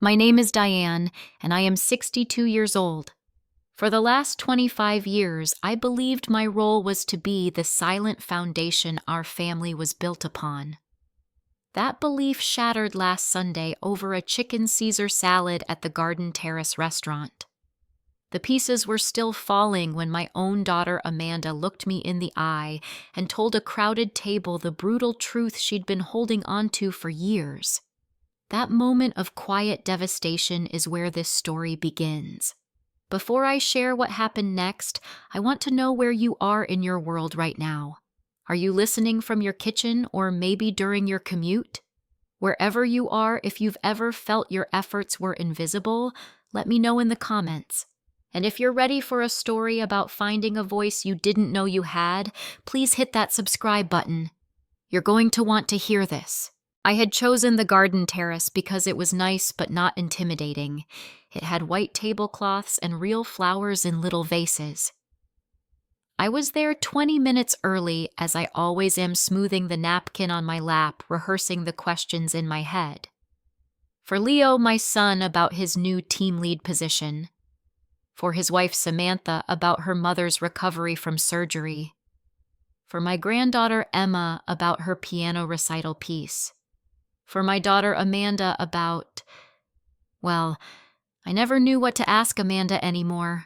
My name is Diane, and I am 62 years old. For the last 25 years, I believed my role was to be the silent foundation our family was built upon. That belief shattered last Sunday over a chicken Caesar salad at the Garden Terrace restaurant. The pieces were still falling when my own daughter Amanda looked me in the eye and told a crowded table the brutal truth she'd been holding onto for years. That moment of quiet devastation is where this story begins. Before I share what happened next, I want to know where you are in your world right now. Are you listening from your kitchen or maybe during your commute? Wherever you are, if you've ever felt your efforts were invisible, let me know in the comments. And if you're ready for a story about finding a voice you didn't know you had, please hit that subscribe button. You're going to want to hear this. I had chosen the garden terrace because it was nice but not intimidating. It had white tablecloths and real flowers in little vases. I was there 20 minutes early, as I always am, smoothing the napkin on my lap, rehearsing the questions in my head. For Leo, my son, about his new team lead position. For his wife Samantha, about her mother's recovery from surgery. For my granddaughter Emma, about her piano recital piece. For my daughter Amanda, about... well, I never knew what to ask Amanda anymore.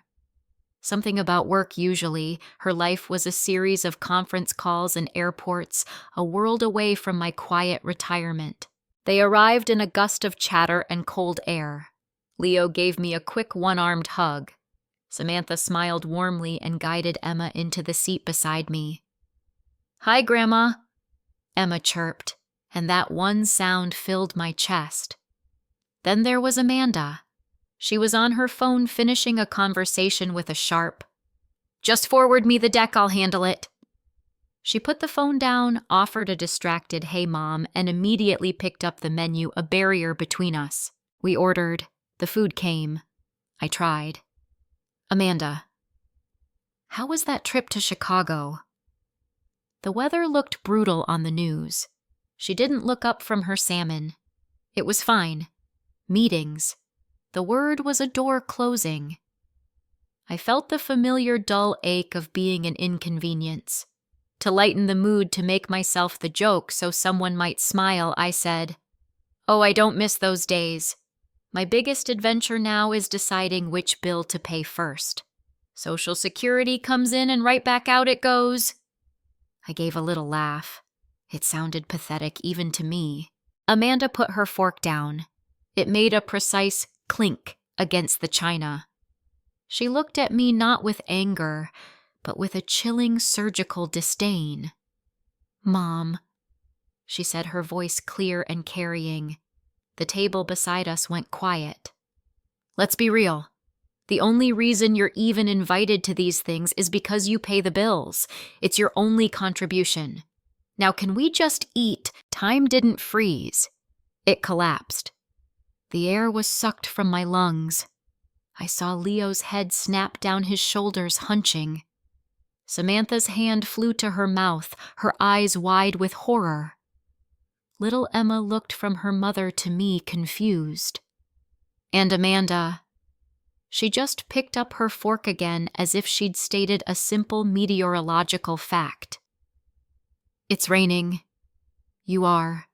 Something about work usually. Her life was a series of conference calls and airports, a world away from my quiet retirement. They arrived in a gust of chatter and cold air. Leo gave me a quick one-armed hug. Samantha smiled warmly and guided Emma into the seat beside me. "Hi, Grandma," Emma chirped, and that one sound filled my chest. Then there was Amanda. She was on her phone finishing a conversation with a sharp, "Just forward me the deck, I'll handle it." She put the phone down, offered a distracted "Hey, Mom," and immediately picked up the menu, a barrier between us. We ordered. The food came. I tried. "Amanda, how was that trip to Chicago?" The weather looked brutal on the news. She didn't look up from her salmon. It was fine. Meetings. The word was a door closing. I felt the familiar dull ache of being an inconvenience. To lighten the mood, to make myself the joke so someone might smile, I said, "Oh, I don't miss those days. My biggest adventure now is deciding which bill to pay first. Social Security comes in and right back out it goes." I gave a little laugh. It sounded pathetic even to me. Amanda put her fork down. It made a precise clink against the china. She looked at me not with anger, but with a chilling surgical disdain. "Mom," she said, her voice clear and carrying. The table beside us went quiet. "Let's be real. The only reason you're even invited to these things is because you pay the bills. It's your only contribution. Now can we just eat?" Time didn't freeze. It collapsed. The air was sucked from my lungs. I saw Leo's head snap down his shoulders, hunching. Samantha's hand flew to her mouth, her eyes wide with horror. Little Emma looked from her mother to me, confused. And Amanda, she just picked up her fork again as if she'd stated a simple meteorological fact. "It's raining. You are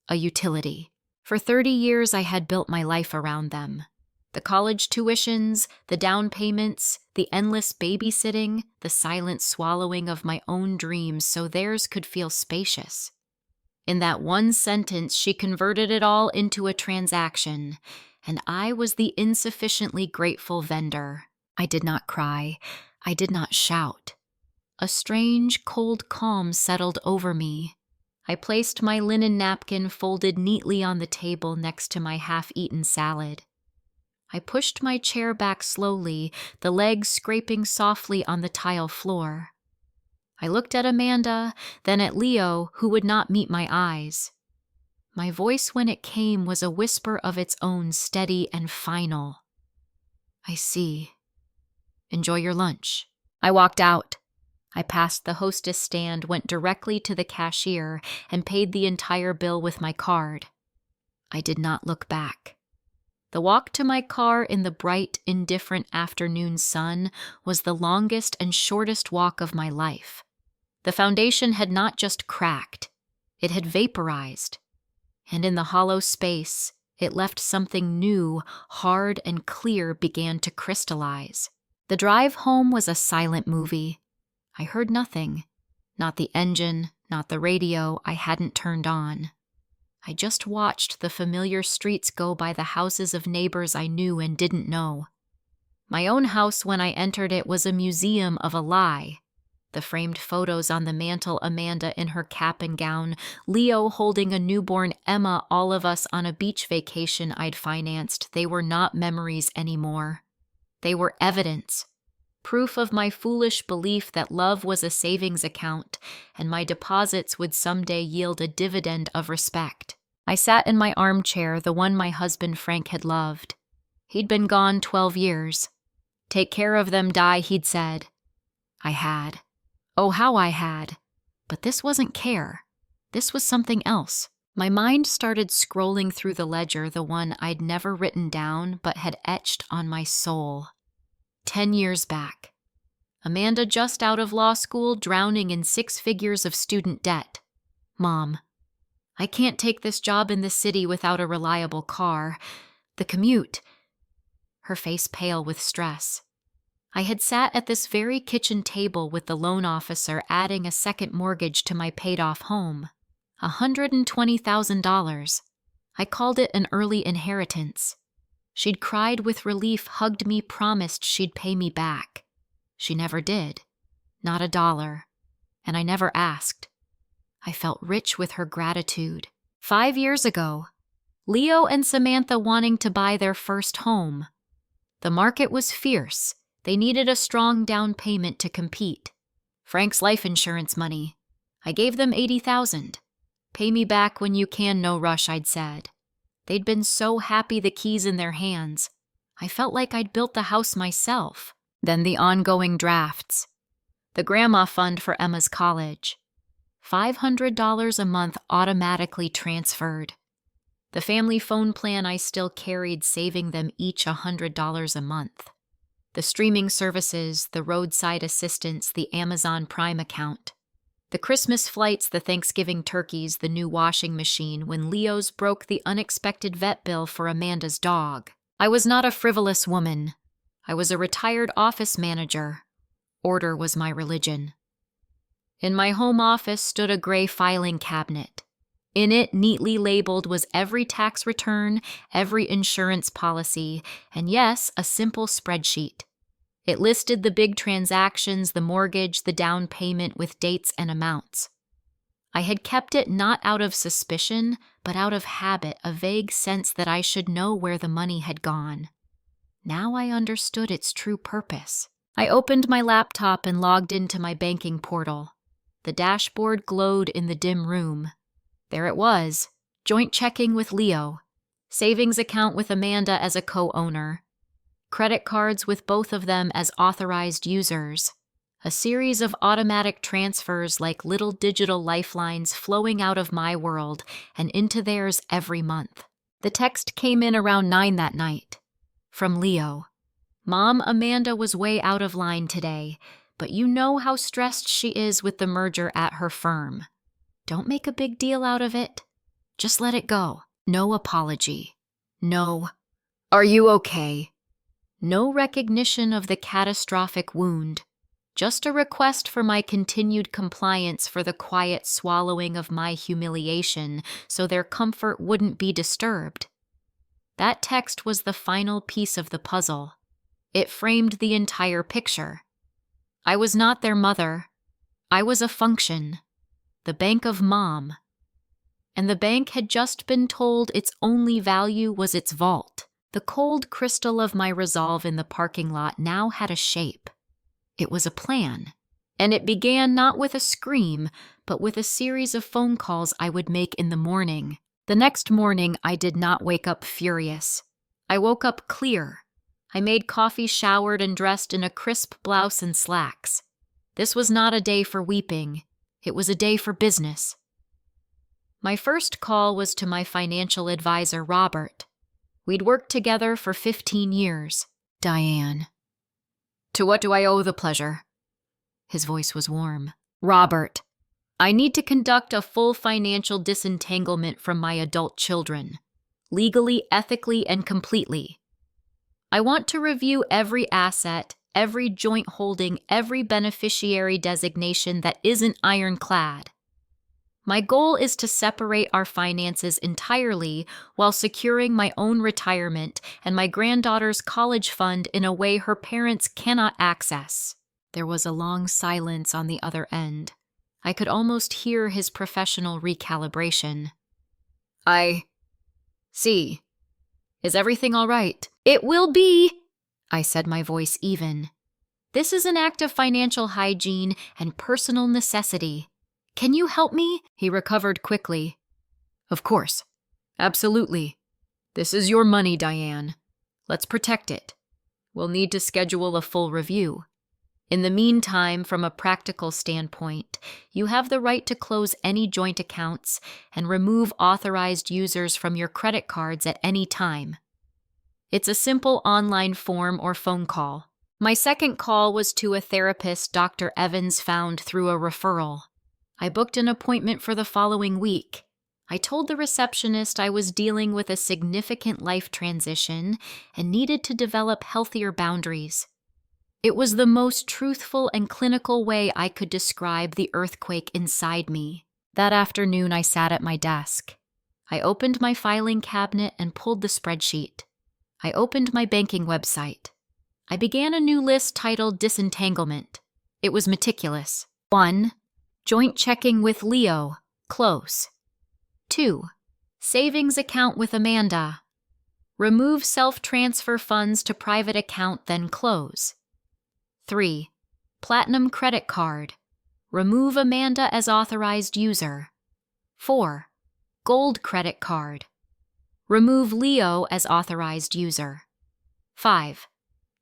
a utility." For 30 years, I had built my life around them. The college tuitions, the down payments, the endless babysitting, the silent swallowing of my own dreams so theirs could feel spacious. In that one sentence, she converted it all into a transaction, and I was the insufficiently grateful vendor. I did not cry. I did not shout. A strange, cold calm settled over me. I placed my linen napkin folded neatly on the table next to my half-eaten salad. I pushed my chair back slowly, the legs scraping softly on the tile floor. I looked at Amanda, then at Leo, who would not meet my eyes. My voice when it came was a whisper of its own, steady and final. "I see. Enjoy your lunch." I walked out. I passed the hostess stand, went directly to the cashier, and paid the entire bill with my card. I did not look back. The walk to my car in the bright, indifferent afternoon sun was the longest and shortest walk of my life. The foundation had not just cracked, it had vaporized. And in the hollow space, it left something new, hard and clear began to crystallize. The drive home was a silent movie. I heard nothing. Not the engine, not the radio I hadn't turned on. I just watched the familiar streets go by the houses of neighbors I knew and didn't know. My own house when I entered it was a museum of a lie. The framed photos on the mantel, Amanda in her cap and gown, Leo holding a newborn Emma, all of us on a beach vacation I'd financed, they were not memories anymore. They were evidence. Proof of my foolish belief that love was a savings account and my deposits would someday yield a dividend of respect. I sat in my armchair, the one my husband Frank had loved. He'd been gone 12 years. Take care of them, Di, he'd said. I had. Oh, how I had. But this wasn't care. This was something else. My mind started scrolling through the ledger, the one I'd never written down but had etched on my soul. 10 years back. Amanda just out of law school, drowning in 6 figures of student debt. Mom, I can't take this job in the city without a reliable car. The commute. Her face pale with stress. I had sat at this very kitchen table with the loan officer adding a second mortgage to my paid-off home. $120,000. I called it an early inheritance. She'd cried with relief, hugged me, promised she'd pay me back. She never did. Not $1. And I never asked. I felt rich with her gratitude. 5 years ago, Leo and Samantha wanting to buy their first home. The market was fierce. They needed a strong down payment to compete. Frank's life insurance money. I gave them $80,000. Pay me back when you can, no rush, I'd said. They'd been so happy, the keys in their hands. I felt like I'd built the house myself. Then the ongoing drafts. The grandma fund for Emma's college. $500 a month automatically transferred. The family phone plan I still carried, saving them each $100 a month. The streaming services, the roadside assistance, the Amazon Prime account. The Christmas flights, the Thanksgiving turkeys, the new washing machine, when Leo's broke the unexpected vet bill for Amanda's dog. I was not a frivolous woman. I was a retired office manager. Order was my religion. In my home office stood a gray filing cabinet. In it, neatly labeled, was every tax return, every insurance policy, and yes, a simple spreadsheet. It listed the big transactions, the mortgage, the down payment with dates and amounts. I had kept it not out of suspicion, but out of habit, a vague sense that I should know where the money had gone. Now I understood its true purpose. I opened my laptop and logged into my banking portal. The dashboard glowed in the dim room. There it was, joint checking with Leo, savings account with Amanda as a co-owner, credit cards with both of them as authorized users, a series of automatic transfers like little digital lifelines flowing out of my world and into theirs every month. The text came in around 9 that night. From Leo. Mom, Amanda was way out of line today, but you know how stressed she is with the merger at her firm. Don't make a big deal out of it. Just let it go. No apology. No, "Are you okay?" No recognition of the catastrophic wound. Just a request for my continued compliance for the quiet swallowing of my humiliation so their comfort wouldn't be disturbed. That text was the final piece of the puzzle. It framed the entire picture. I was not their mother. I was a function. The bank of Mom. And the bank had just been told its only value was its vault. The cold crystal of my resolve in the parking lot now had a shape. It was a plan. And it began not with a scream, but with a series of phone calls I would make in the morning. The next morning, I did not wake up furious. I woke up clear. I made coffee, showered, and dressed in a crisp blouse and slacks. This was not a day for weeping. It was a day for business. My first call was to my financial advisor, Robert. We'd worked together for 15 years. Diane. To what do I owe the pleasure? His voice was warm. Robert, I need to conduct a full financial disentanglement from my adult children, legally, ethically, and completely. I want to review every asset, every joint holding, every beneficiary designation that isn't ironclad. My goal is to separate our finances entirely while securing my own retirement and my granddaughter's college fund in a way her parents cannot access. There was a long silence on the other end. I could almost hear his professional recalibration. I see. Is everything all right? It will be, I said, my voice even. This is an act of financial hygiene and personal necessity. Can you help me? He recovered quickly. Of course. Absolutely. This is your money, Diane. Let's protect it. We'll need to schedule a full review. In the meantime, from a practical standpoint, you have the right to close any joint accounts and remove authorized users from your credit cards at any time. It's a simple online form or phone call. My second call was to a therapist Dr. Evans found through a referral. I booked an appointment for the following week. I told the receptionist I was dealing with a significant life transition and needed to develop healthier boundaries. It was the most truthful and clinical way I could describe the earthquake inside me. That afternoon, I sat at my desk. I opened my filing cabinet and pulled the spreadsheet. I opened my banking website. I began a new list titled Disentanglement. It was meticulous. 1. Joint checking with Leo. Close. 2. Savings account with Amanda. Remove self-transfer funds to private account, then close. 3. Platinum credit card. Remove Amanda as authorized user. 4. Gold credit card. Remove Leo as authorized user. 5.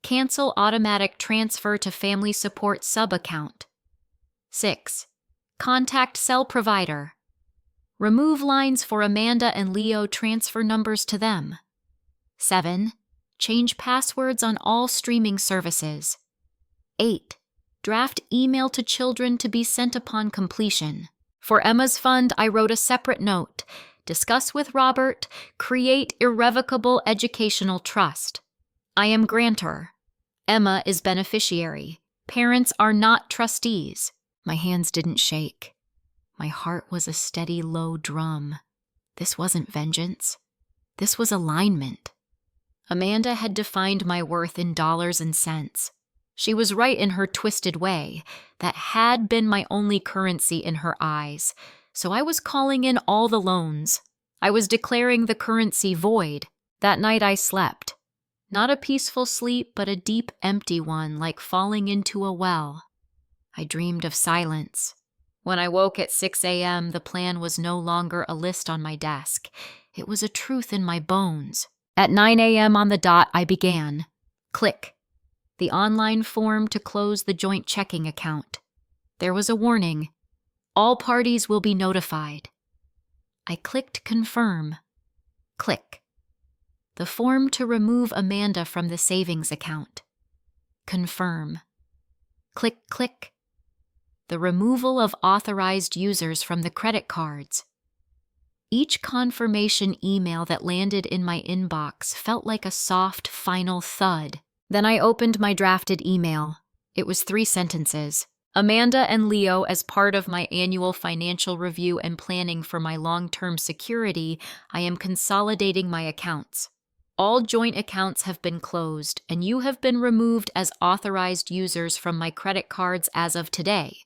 Cancel automatic transfer to family support sub-account. 6. Contact cell provider. Remove lines for Amanda and Leo, transfer numbers to them. 7. Change passwords on all streaming services. 8. Draft email to children to be sent upon completion. For Emma's fund, I wrote a separate note. Discuss with Robert, create irrevocable educational trust. I am grantor. Emma is beneficiary. Parents are not trustees. My hands didn't shake. My heart was a steady, low drum. This wasn't vengeance. This was alignment. Amanda had defined my worth in dollars and cents. She was right in her twisted way. That had been my only currency in her eyes. So I was calling in all the loans. I was declaring the currency void. That night I slept. Not a peaceful sleep, but a deep, empty one, like falling into a well. I dreamed of silence. When I woke at 6 a.m., the plan was no longer a list on my desk. It was a truth in my bones. At 9 a.m. on the dot, I began. Click. The online form to close the joint checking account. There was a warning. All parties will be notified. I clicked confirm. Click. The form to remove Amanda from the savings account. Confirm. Click, click. The removal of authorized users from the credit cards. Each confirmation email that landed in my inbox felt like a soft, final thud. Then I opened my drafted email. It was 3 sentences. Amanda and Leo, as part of my annual financial review and planning for my long-term security, I am consolidating my accounts. All joint accounts have been closed, and you have been removed as authorized users from my credit cards as of today.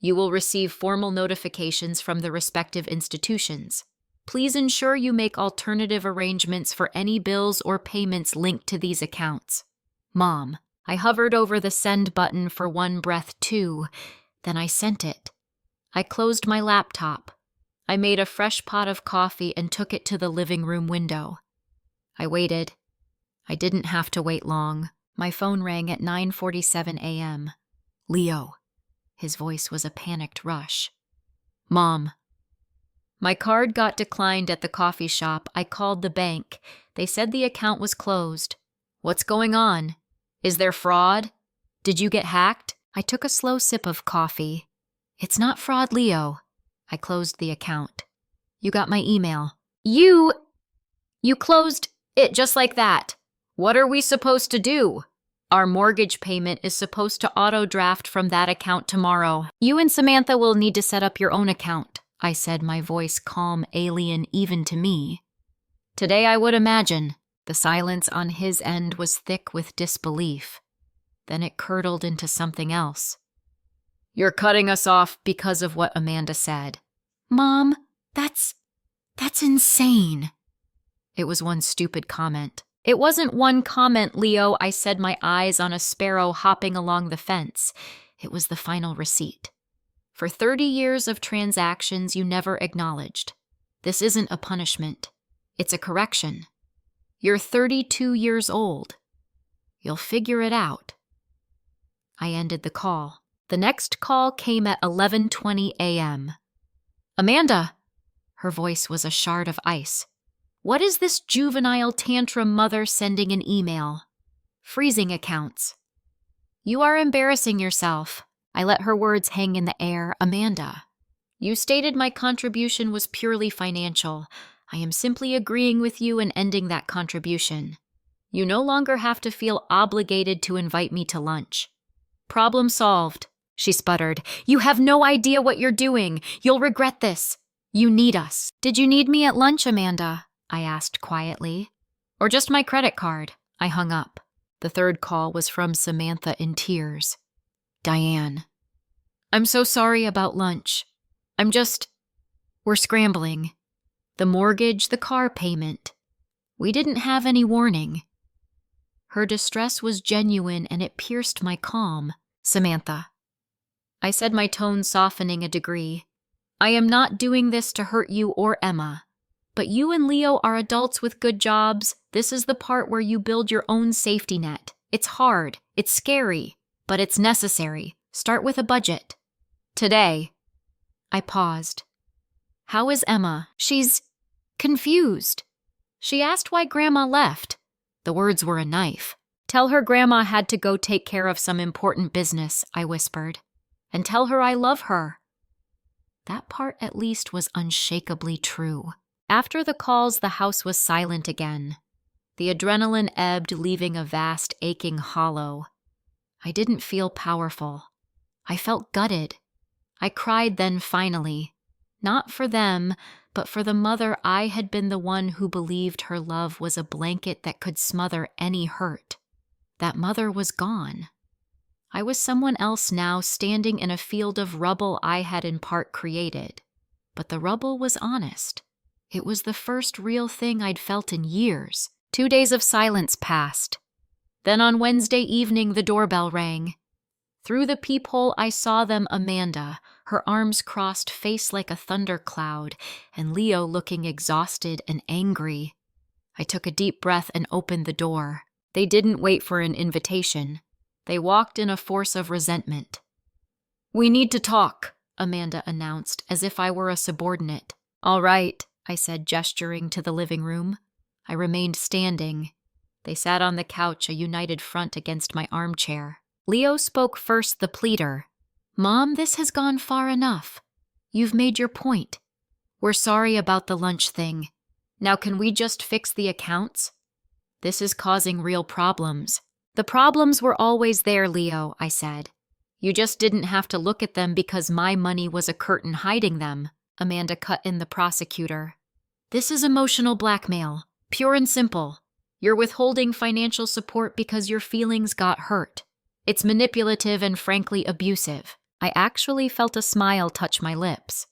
You will receive formal notifications from the respective institutions. Please ensure you make alternative arrangements for any bills or payments linked to these accounts. Mom. I hovered over the send button for one breath too, then I sent it. I closed my laptop. I made a fresh pot of coffee and took it to the living room window. I waited. I didn't have to wait long. My phone rang at 9:47 a.m. Leo. His voice was a panicked rush. Mom. My card got declined at the coffee shop. I called the bank. They said the account was closed. What's going on? Is there fraud? Did you get hacked? I took a slow sip of coffee. It's not fraud, Leo. I closed the account. You got my email. You closed it just like that. What are we supposed to do? Our mortgage payment is supposed to auto-draft from that account tomorrow. You and Samantha will need to set up your own account, I said, my voice calm, alien even to me. Today I would imagine. The silence on his end was thick with disbelief. Then it curdled into something else. You're cutting us off because of what Amanda said. Mom, that's insane. It was one stupid comment. It wasn't one comment, Leo, I said, my eyes on a sparrow hopping along the fence. It was the final receipt. For 30 years of transactions you never acknowledged. This isn't a punishment. It's a correction. You're 32 years old. You'll figure it out. I ended the call. The next call came at 11:20 a.m. Amanda! Her voice was a shard of ice. What is this juvenile tantrum mother sending an email? Freezing accounts. You are embarrassing yourself. I let her words hang in the air. Amanda, you stated my contribution was purely financial. I am simply agreeing with you and ending that contribution. You no longer have to feel obligated to invite me to lunch. Problem solved, she sputtered. You have no idea what you're doing. You'll regret this. You need us. Did you need me at lunch, Amanda? I asked quietly. Or just my credit card? I hung up. The third call was from Samantha in tears. Diane. I'm so sorry about lunch. We're scrambling. The mortgage, the car payment. We didn't have any warning. Her distress was genuine and it pierced my calm. Samantha. I said, my tone softening a degree. I am not doing this to hurt you or Emma. But you and Leo are adults with good jobs. This is the part where you build your own safety net. It's hard. It's scary. But it's necessary. Start with a budget. Today. I paused. How is Emma? She's confused. She asked why Grandma left. The words were a knife. Tell her Grandma had to go take care of some important business, I whispered. And tell her I love her. That part at least was unshakably true. After the calls, the house was silent again. The adrenaline ebbed, leaving a vast, aching hollow. I didn't feel powerful. I felt gutted. I cried then finally. Not for them, but for the mother I had been the one who believed her love was a blanket that could smother any hurt. That mother was gone. I was someone else now, standing in a field of rubble I had in part created. But the rubble was honest. It was the first real thing I'd felt in years. 2 days of silence passed. Then on Wednesday evening the doorbell rang. Through the peephole I saw them, Amanda, her arms crossed, face like a thundercloud, and Leo looking exhausted and angry. I took a deep breath and opened the door. They didn't wait for an invitation. They walked in a force of resentment. We need to talk, Amanda announced, as if I were a subordinate. All right, I said, gesturing to the living room. I remained standing. They sat on the couch, a united front against my armchair. Leo spoke first, the pleader. Mom, this has gone far enough. You've made your point. We're sorry about the lunch thing. Now can we just fix the accounts? This is causing real problems. The problems were always there, Leo, I said. You just didn't have to look at them because my money was a curtain hiding them, Amanda cut in, the prosecutor. This is emotional blackmail, pure and simple. You're withholding financial support because your feelings got hurt. It's manipulative and frankly abusive. I actually felt a smile touch my lips.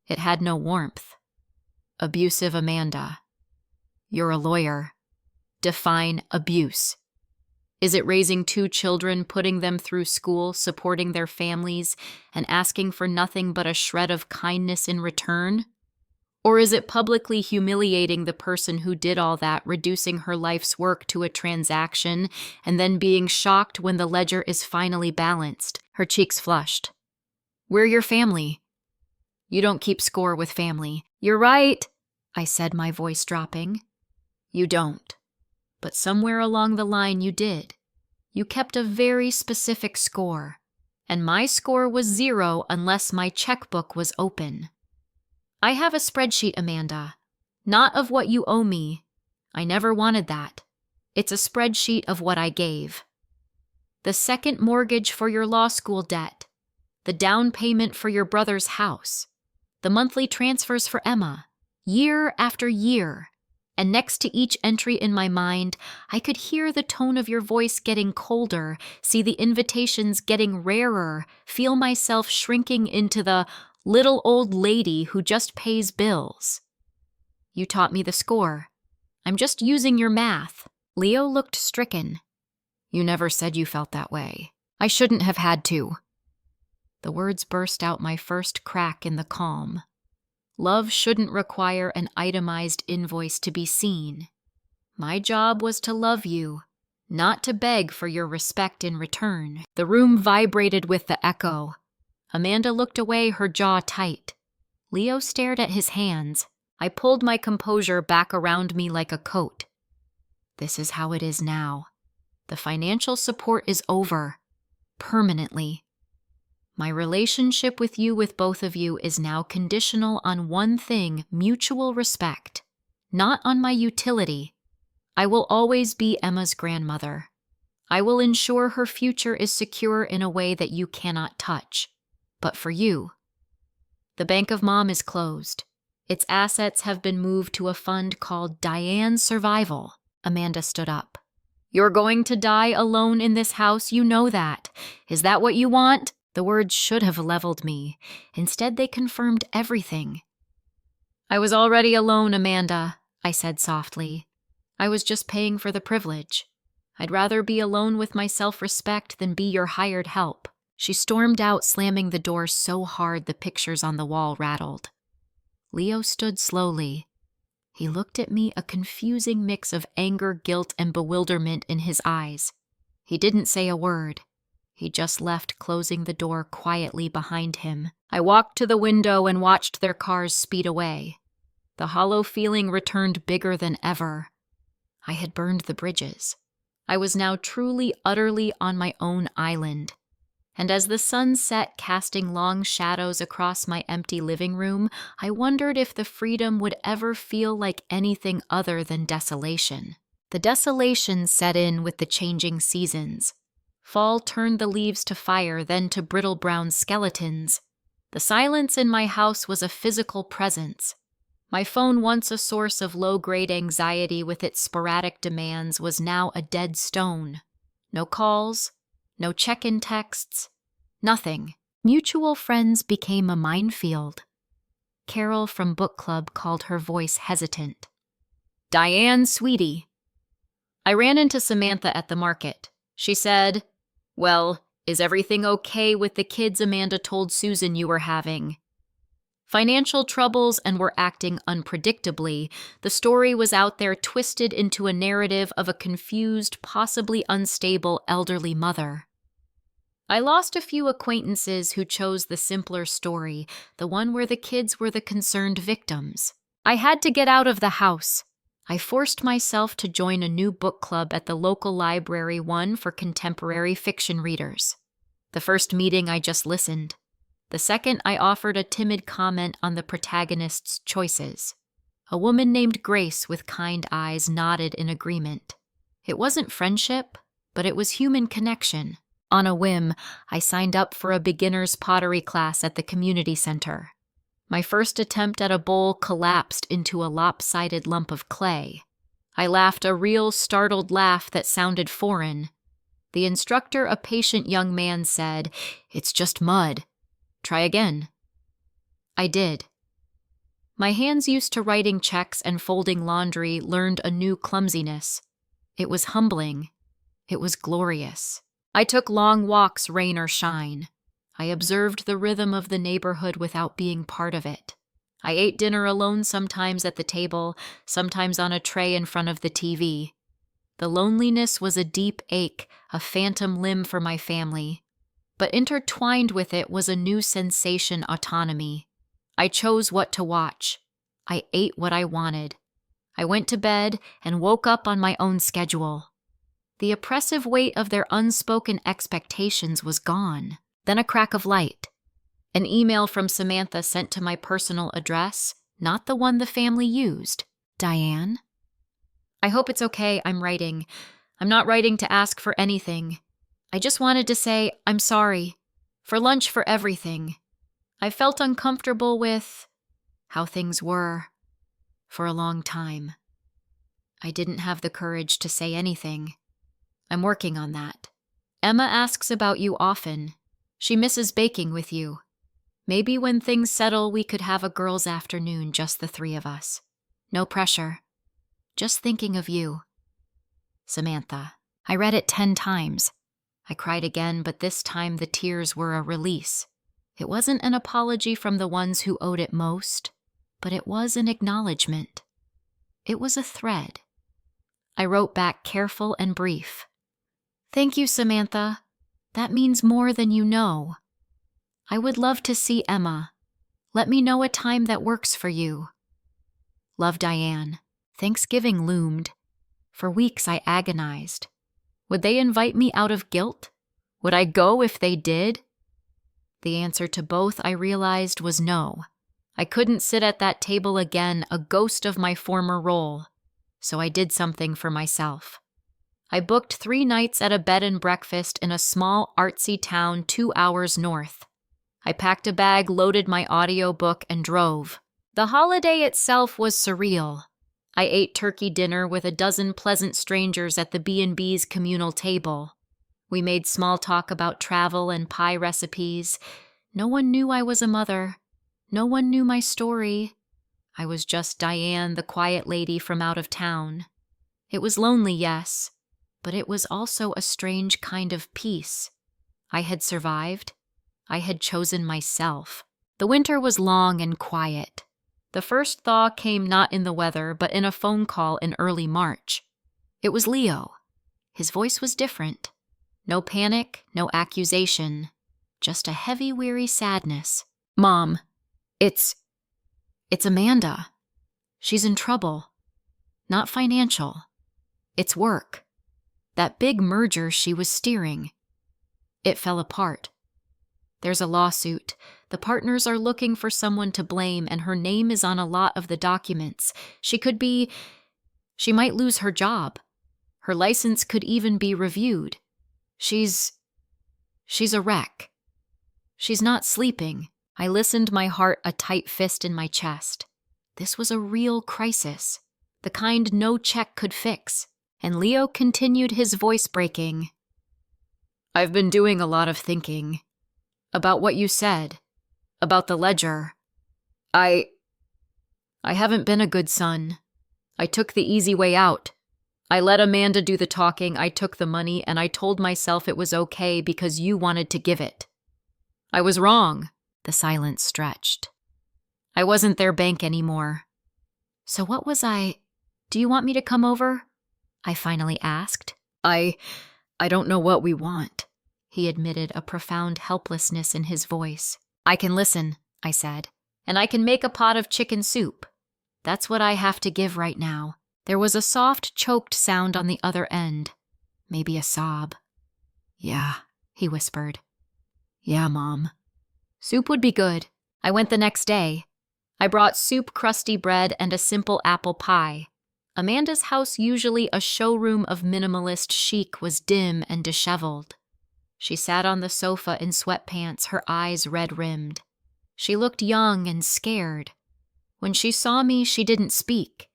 It had no warmth. Abusive, Amanda. You're a lawyer. Define abuse. Is it raising 2 children, putting them through school, supporting their families, and asking for nothing but a shred of kindness in return? Or is it publicly humiliating the person who did all that, reducing her life's work to a transaction, and then being shocked when the ledger is finally balanced? Her cheeks flushed. We're your family. You don't keep score with family. "You're right," I said, my voice dropping. "You don't. But somewhere along the line you did. You kept a very specific score, and my score was 0 unless my checkbook was open. I have a spreadsheet, Amanda. Not of what you owe me. I never wanted that. It's a spreadsheet of what I gave. The second mortgage for your law school debt, the down payment for your brother's house, the monthly transfers for Emma, year after year. And next to each entry in my mind, I could hear the tone of your voice getting colder, see the invitations getting rarer, feel myself shrinking into the little old lady who just pays bills. You taught me the score. I'm just using your math." Leo looked stricken. "You never said you felt that way. I shouldn't have had to." The words burst out my first crack in the calm. Love shouldn't require an itemized invoice to be seen. My job was to love you, not to beg for your respect in return. The room vibrated with the echo. Amanda looked away, her jaw tight. Leo stared at his hands. I pulled my composure back around me like a coat. This is how it is now. The financial support is over. Permanently. My relationship with both of you, is now conditional on one thing: mutual respect, not on my utility. I will always be Emma's grandmother. I will ensure her future is secure in a way that you cannot touch. But for you, the Bank of Mom is closed. Its assets have been moved to a fund called Diane's Survival. Amanda stood up. "You're going to die alone in this house, you know that. Is that what you want?" The words should have leveled me. Instead, they confirmed everything. "I was already alone, Amanda," I said softly. "I was just paying for the privilege. I'd rather be alone with my self-respect than be your hired help." She stormed out, slamming the door so hard the pictures on the wall rattled. Leo stood slowly. He looked at me, a confusing mix of anger, guilt, and bewilderment in his eyes. He didn't say a word. He just left, closing the door quietly behind him. I walked to the window and watched their cars speed away. The hollow feeling returned bigger than ever. I had burned the bridges. I was now truly, utterly on my own island. And as the sun set, casting long shadows across my empty living room, I wondered if the freedom would ever feel like anything other than desolation. The desolation set in with the changing seasons. Fall turned the leaves to fire, then to brittle brown skeletons. The silence in my house was a physical presence. My phone, once a source of low-grade anxiety with its sporadic demands, was now a dead stone. No calls, no check-in texts, nothing. Mutual friends became a minefield. Carol from book club called her voice hesitant. "Diane, sweetie." I ran into Samantha at the market. She said, "Well, is everything okay with the kids Amanda told Susan you were having?" Financial troubles and were acting unpredictably. The story was out there, twisted into a narrative of a confused, possibly unstable elderly mother. I lost a few acquaintances who chose the simpler story, the one where the kids were the concerned victims. I had to get out of the house. I forced myself to join a new book club at the local library, one for contemporary fiction readers. The first meeting, I just listened. The second, I offered a timid comment on the protagonist's choices. A woman named Grace with kind eyes nodded in agreement. It wasn't friendship, but it was human connection. On a whim, I signed up for a beginner's pottery class at the community center. My first attempt at a bowl collapsed into a lopsided lump of clay. I laughed a real startled laugh that sounded foreign. The instructor, a patient young man, said, "It's just mud. Try again." I did. My hands, used to writing checks and folding laundry, learned a new clumsiness. It was humbling. It was glorious. I took long walks, rain or shine. I observed the rhythm of the neighborhood without being part of it. I ate dinner alone, sometimes at the table, sometimes on a tray in front of the TV. The loneliness was a deep ache, a phantom limb for my family. But intertwined with it was a new sensation: autonomy. I chose what to watch. I ate what I wanted. I went to bed and woke up on my own schedule. The oppressive weight of their unspoken expectations was gone. Then a crack of light. An email from Samantha sent to my personal address, not the one the family used. Diane? I hope it's okay, I'm writing. I'm not writing to ask for anything. I just wanted to say I'm sorry. For lunch, for everything. I felt uncomfortable with how things were for a long time. I didn't have the courage to say anything. I'm working on that. Emma asks about you often. She misses baking with you. Maybe when things settle, we could have a girls' afternoon, just the three of us. No pressure. Just thinking of you. Samantha. I read it 10 times. I cried again, but this time the tears were a release. It wasn't an apology from the ones who owed it most, but it was an acknowledgement. It was a thread. I wrote back careful and brief. Thank you, Samantha. That means more than you know. I would love to see Emma. Let me know a time that works for you. Love, Diane. Thanksgiving loomed. For weeks I agonized. Would they invite me out of guilt? Would I go if they did? The answer to both, I realized, was no. I couldn't sit at that table again, a ghost of my former role. So I did something for myself. I booked 3 nights at a bed and breakfast in a small, artsy town 2 hours north. I packed a bag, loaded my audiobook, and drove. The holiday itself was surreal. I ate turkey dinner with a dozen pleasant strangers at the B&B's communal table. We made small talk about travel and pie recipes. No one knew I was a mother. No one knew my story. I was just Diane, the quiet lady from out of town. It was lonely, yes, but it was also a strange kind of peace. I had survived. I had chosen myself. The winter was long and quiet. The first thaw came not in the weather, but in a phone call in early March. It was Leo. His voice was different. No panic, no accusation, just a heavy, weary sadness. Mom, it's Amanda. She's in trouble. Not financial. It's work. That big merger she was steering. It fell apart. There's a lawsuit. The partners are looking for someone to blame, and her name is on a lot of the documents. She might lose her job. Her license could even be reviewed. She's a wreck. She's not sleeping. I listened, my heart a tight fist in my chest. This was a real crisis, the kind no check could fix. And Leo continued, his voice breaking. I've been doing a lot of thinking. About what you said. About the ledger. I haven't been a good son. I took the easy way out. I let Amanda do the talking, I took the money, and I told myself it was okay because you wanted to give it. I was wrong. The silence stretched. I wasn't their bank anymore. So what was I? Do you want me to come over? I finally asked. I don't know what we want, he admitted, a profound helplessness in his voice. I can listen, I said, and I can make a pot of chicken soup. That's what I have to give right now. There was a soft, choked sound on the other end. Maybe a sob. Yeah, he whispered. Yeah, Mom. Soup would be good. I went the next day. I brought soup, crusty bread, and a simple apple pie. Amanda's house, usually a showroom of minimalist chic, was dim and disheveled. She sat on the sofa in sweatpants, her eyes red-rimmed. She looked young and scared. When she saw me, she didn't speak.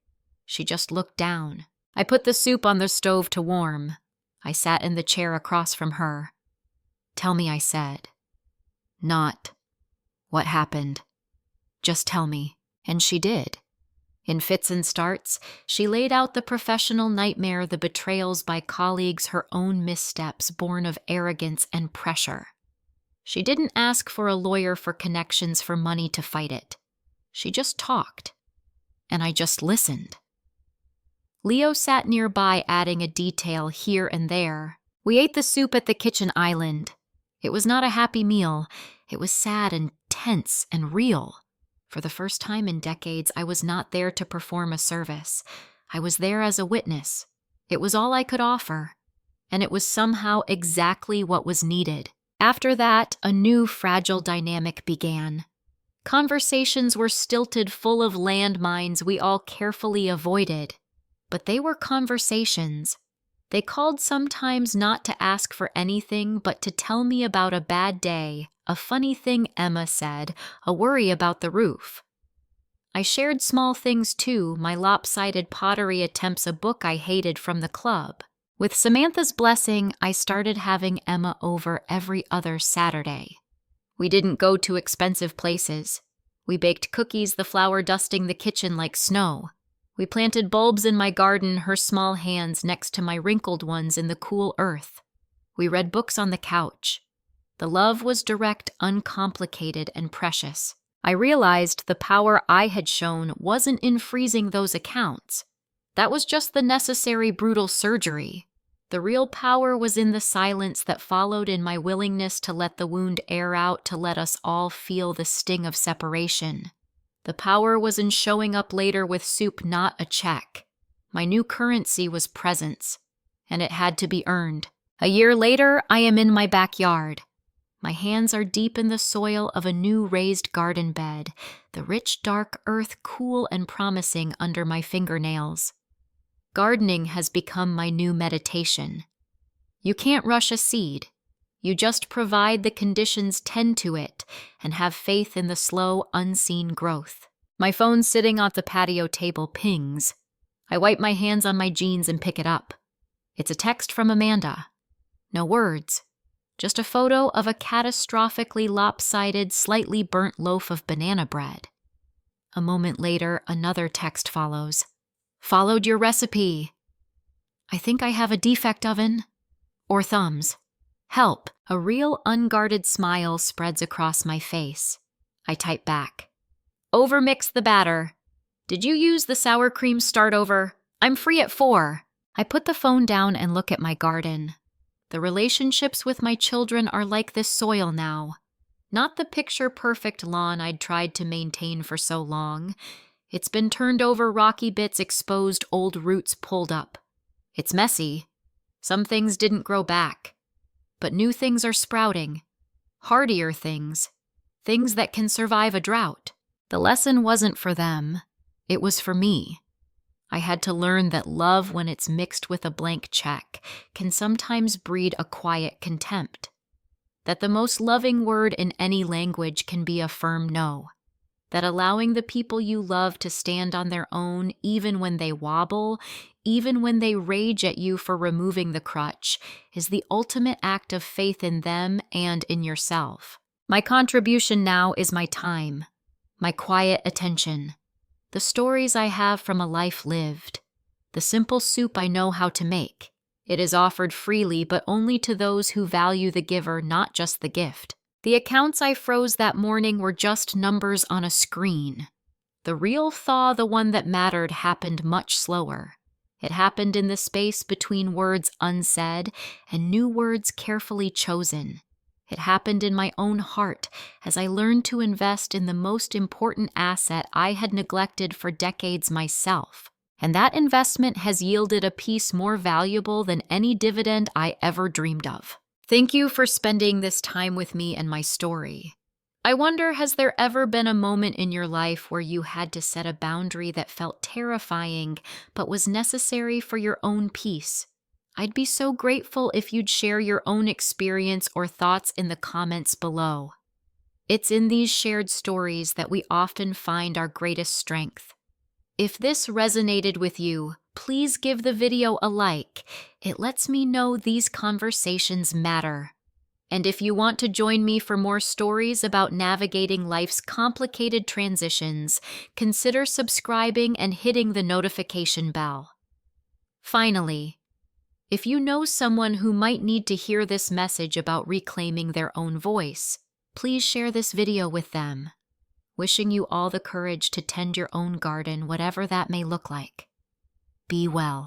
She just looked down. I put the soup on the stove to warm. I sat in the chair across from her. Tell me, I said. Not what happened. Just tell me. And she did. In fits and starts, she laid out the professional nightmare, the betrayals by colleagues, her own missteps born of arrogance and pressure. She didn't ask for a lawyer, for connections, for money to fight it. She just talked. And I just listened. Leo sat nearby, adding a detail here and there. We ate the soup at the kitchen island. It was not a happy meal. It was sad and tense and real. For the first time in decades, I was not there to perform a service. I was there as a witness. It was all I could offer, and it was somehow exactly what was needed. After that, a new fragile dynamic began. Conversations were stilted, full of landmines we all carefully avoided. But they were conversations. They called sometimes not to ask for anything, but to tell me about a bad day, a funny thing Emma said, a worry about the roof. I shared small things too, my lopsided pottery attempts, a book I hated from the club. With Samantha's blessing, I started having Emma over every other Saturday. We didn't go to expensive places. We baked cookies, the flour dusting the kitchen like snow. We planted bulbs in my garden, her small hands next to my wrinkled ones in the cool earth. We read books on the couch. The love was direct, uncomplicated, and precious. I realized the power I had shown wasn't in freezing those accounts. That was just the necessary brutal surgery. The real power was in the silence that followed, in my willingness to let the wound air out, to let us all feel the sting of separation. The power was in showing up later with soup, not a check. My new currency was presence, and it had to be earned. A year later, I am in my backyard. My hands are deep in the soil of a new raised garden bed, the rich dark earth cool and promising under my fingernails. Gardening has become my new meditation. You can't rush a seed. You just provide the conditions, tend to it, and have faith in the slow, unseen growth. My phone sitting on the patio table pings. I wipe my hands on my jeans and pick it up. It's a text from Amanda. No words. Just a photo of a catastrophically lopsided, slightly burnt loaf of banana bread. A moment later, another text follows. Followed your recipe. I think I have a defect oven. Or thumbs. Help. A real unguarded smile spreads across my face. I type back. Overmix the batter. Did you use the sour cream start over? I'm free at 4. I put the phone down and look at my garden. The relationships with my children are like this soil now. Not the picture-perfect lawn I'd tried to maintain for so long. It's been turned over, rocky bits exposed, old roots pulled up. It's messy. Some things didn't grow back. But new things are sprouting. Hardier things. Things that can survive a drought. The lesson wasn't for them. It was for me. I had to learn that love, when it's mixed with a blank check, can sometimes breed a quiet contempt. That the most loving word in any language can be a firm no. That allowing the people you love to stand on their own, even when they wobble, even when they rage at you for removing the crutch, is the ultimate act of faith in them and in yourself. My contribution now is my time, my quiet attention, the stories I have from a life lived, the simple soup I know how to make. It is offered freely, but only to those who value the giver, not just the gift. The accounts I froze that morning were just numbers on a screen. The real thaw, the one that mattered, happened much slower. It happened in the space between words unsaid and new words carefully chosen. It happened in my own heart as I learned to invest in the most important asset I had neglected for decades myself. And that investment has yielded a peace more valuable than any dividend I ever dreamed of. Thank you for spending this time with me and my story. I wonder, has there ever been a moment in your life where you had to set a boundary that felt terrifying but was necessary for your own peace? I'd be so grateful if you'd share your own experience or thoughts in the comments below. It's in these shared stories that we often find our greatest strength. If this resonated with you, please give the video a like. It lets me know these conversations matter. And if you want to join me for more stories about navigating life's complicated transitions, consider subscribing and hitting the notification bell. Finally, if you know someone who might need to hear this message about reclaiming their own voice, please share this video with them. Wishing you all the courage to tend your own garden, whatever that may look like. Be well.